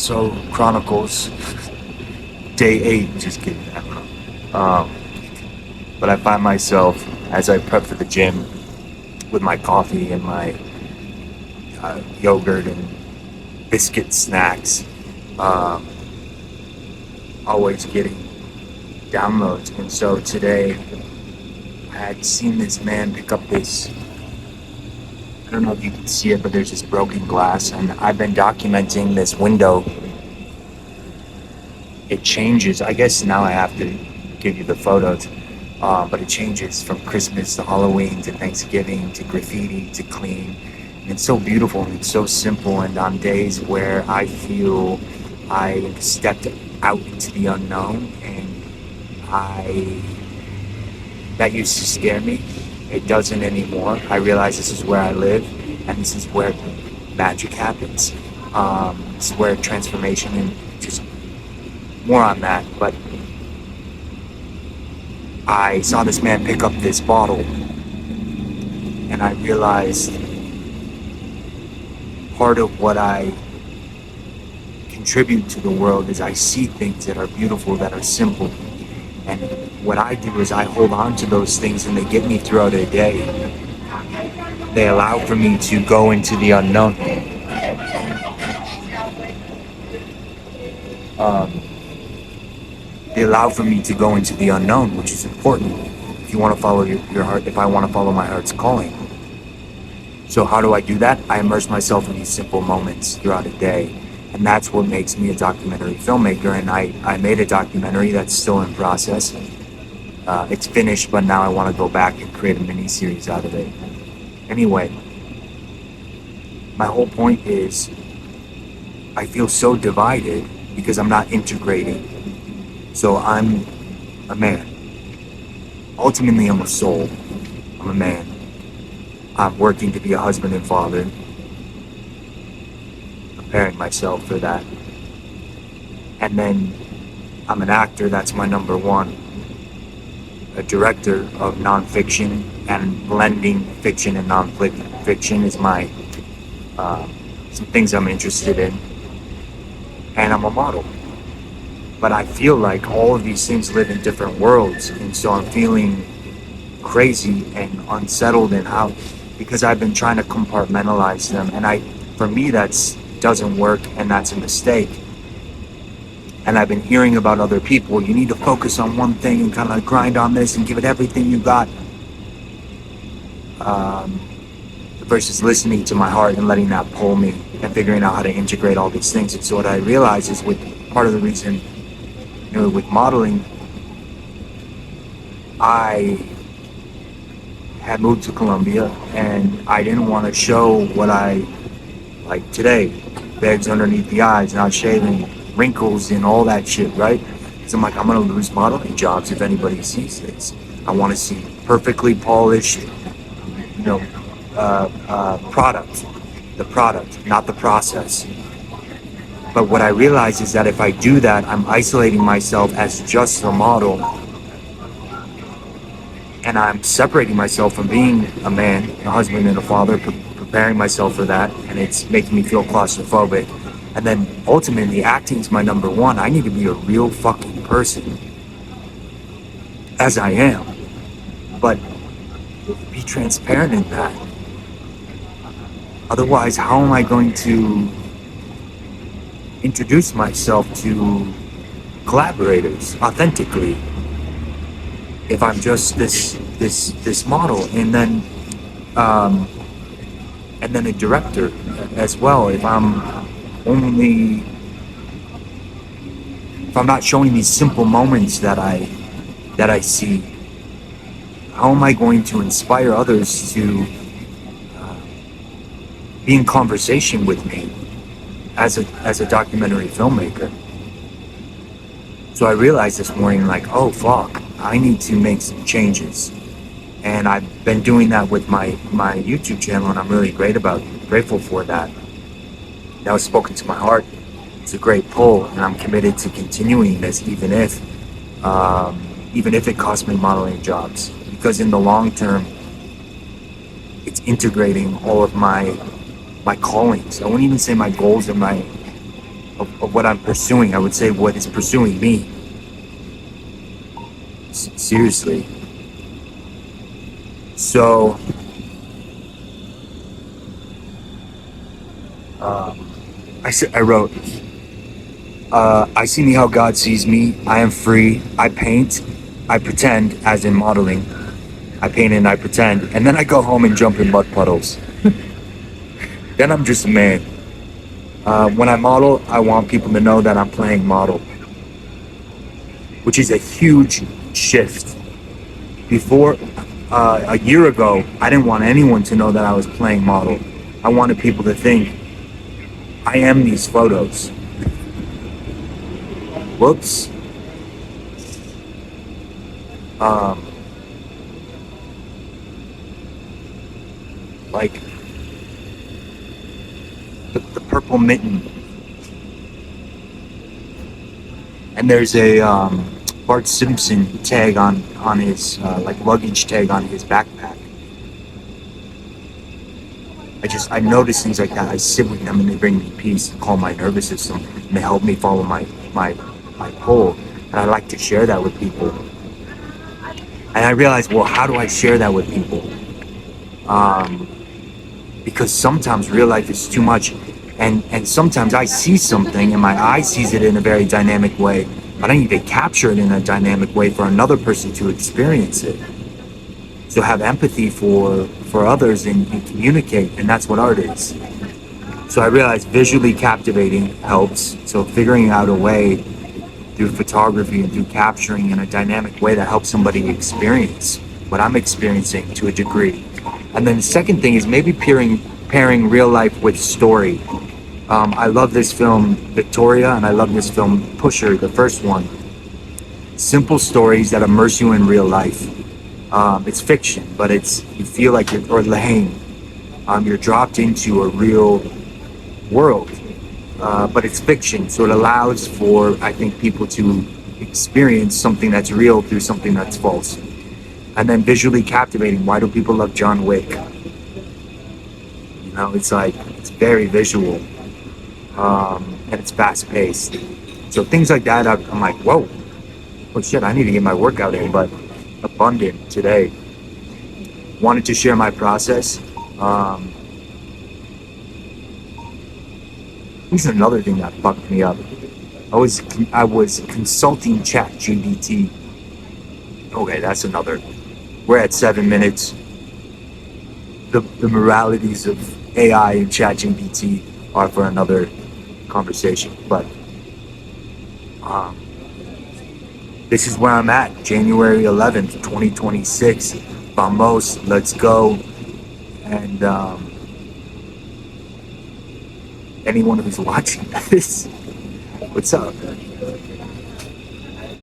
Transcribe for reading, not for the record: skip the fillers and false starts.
So, Chronicles, day 8, just kidding, I don't know. But I find myself, as I prep for the gym, with my coffee and my yogurt and biscuit snacks, um, always getting downloads. And so today, I had seen this man pick up this, I don't know if you can see it, but there's this broken glass, and I've been documenting this window. It changes. I guess now I have to give you the photos, but it changes from Christmas to Halloween to Thanksgiving to graffiti to clean. And it's so beautiful and it's so simple. And on days where I feel I stepped out into the unknown and that used to scare me. It doesn't anymore. I realize this is where I live and this is where magic happens. This is where transformation and just more on that. But I saw this man pick up this bottle and I realized part of what I contribute to the world is I see things that are beautiful, that are simple. And what I do is I hold on to those things and they get me throughout a day. They allow for me to go into the unknown. They allow for me to go into the unknown, which is important if you want to follow your heart, if I want to follow my heart's calling. So how do I do that? I immerse myself in these simple moments throughout a day. And that's what makes me a documentary filmmaker. And I made a documentary that's still in process. It's finished, but now I want to go back and create a mini-series out of it. Anyway, my whole point is I feel so divided because I'm not integrating. So I'm a man. Ultimately, I'm a soul. I'm a man. I'm working to be a husband and father. Preparing myself for that. And then I'm an actor, that's my number one. A director of nonfiction and blending fiction and nonfiction is my some things I'm interested in. And I'm a model. But I feel like all of these things live in different worlds, and so I'm feeling crazy and unsettled in how, because I've been trying to compartmentalize them, and for me that's doesn't work, and that's a mistake. And I've been hearing about other people, you need to focus on one thing and kind of grind on this and give it everything you got, versus listening to my heart and letting that pull me and figuring out how to integrate all these things. And so what I realize is, with part of the reason, with modeling, I had moved to Colombia and I didn't want to show what I like today, bags underneath the eyes, not shaving, wrinkles and all that shit, right? So I'm like, I'm going to lose modeling jobs if anybody sees this. I want to see perfectly polished, product, the product, not the process. But what I realize is that if I do that, I'm isolating myself as just a model, and I'm separating myself from being a man, a husband, and a father, preparing myself for that, and it's making me feel claustrophobic. And then ultimately, acting's my number one. I need to be a real fucking person, as I am, but be transparent in that. Otherwise, how am I going to introduce myself to collaborators authentically if I'm just this model, and then a director as well? If I'm not showing these simple moments that I see, how am I going to inspire others to be in conversation with me as a documentary filmmaker? So I realized this morning, like, oh fuck, I need to make some changes. And I've been doing that with my YouTube channel, and I'm really grateful for that. That was spoken to my heart. It's a great pull, and I'm committed to continuing this, even if it costs me modeling jobs. Because in the long term, it's integrating all of my callings. I wouldn't even say my goals and of what I'm pursuing. I would say what is pursuing me. Seriously. So, I wrote, I see me how God sees me. I am free. I paint. I pretend, as in modeling. I paint and I pretend. And then I go home and jump in mud puddles. Then I'm just a man. When I model, I want people to know that I'm playing model, which is a huge shift. Before, a year ago, I didn't want anyone to know that I was playing model. I wanted people to think, I am these photos. Whoops. Like the purple mitten. And there's a Bart Simpson tag on his like luggage tag on his backpack. I notice things like that. I sit with them and they bring me peace and calm my nervous system and they help me follow my pull. And I like to share that with people. And I realized, well, how do I share that with people? Because sometimes real life is too much, and sometimes I see something and my eye sees it in a very dynamic way, but I need to capture it in a dynamic way for another person to experience it. So have empathy for others and communicate, and that's what art is. So I realized visually captivating helps. So figuring out a way through photography and through capturing in a dynamic way that helps somebody experience what I'm experiencing to a degree. And then the second thing is maybe pairing real life with story. I love this film Victoria, and I love this film Pusher, the first one. Simple stories that immerse you in real life. It's fiction, but you feel like you're, or Lahane, you're dropped into a real world, but it's fiction, so it allows for, I think, people to experience something that's real through something that's false. And then visually captivating. Why do people love John Wick? You know, it's like, it's very visual, and it's fast paced. So things like that, I'm like, whoa, oh shit, I need to get my workout in, but abundant today. Wanted to share my process. This is another thing that fucked me up. I was consulting ChatGPT. Okay, that's another. We're at 7 minutes. The moralities of AI and ChatGPT are for another conversation. But this is where I'm at, January 11th, 2026. Vamos, let's go. And anyone who's watching this, what's up?